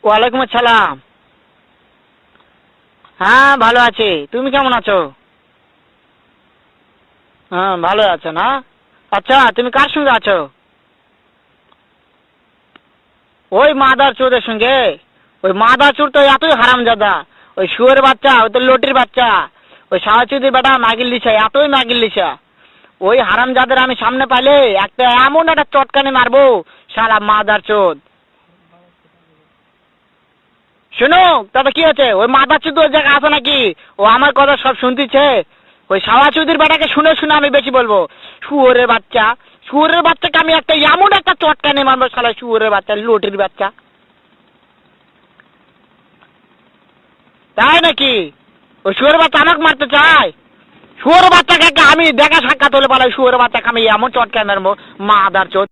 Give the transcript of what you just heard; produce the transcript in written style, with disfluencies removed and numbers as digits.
ওয়ালাইকুম আসসালাম। হ্যাঁ ভালো আছি, তুমি কেমন আছো? হ্যাঁ ভালো আছো না? আচ্ছা তুমি কার সঙ্গে আছো? ওই মাদার চোরের সঙ্গে। ওই মাদার চোর তো এতই হারামজাদা। ওই শুয়োরের বাচ্চা, ওই তো লটির বাচ্চা। ওই সাহাচুদির বেটা মাগিল লিসা, এতই মাগিল লিসা। ওই হারামজাদের আমি সামনে পাইলে একটা এমন একটা চটকানি মারবো, শালা মাদার চোদ। শোনো, তাতে কি হচ্ছে? ওই মাদার চোদ ওই জায়গায় আছে নাকি? ও আমার কথা সব শুনতিছে। ওই সাওয়াচুদির বেটাকে শুনে শুনে আমি বেশি বলবো। শুয়োরের বাচ্চা, শুয়োরের বাচ্চাকে আমি একটা এমন একটা চটকানি মারবো, শালা শুয়োরের বাচ্চা, লটির বাচ্চা। তাই নাকি? ওই শুয়োরের বাচ্চা আমাকে মারতে চায়? শুয়োরের বাচ্চাকে আমি দেখা সাক্ষাৎ হলে বলে শুয়োরের বাচ্চাকে আমি এমন চটকানি মারবো, মাদার চোদ।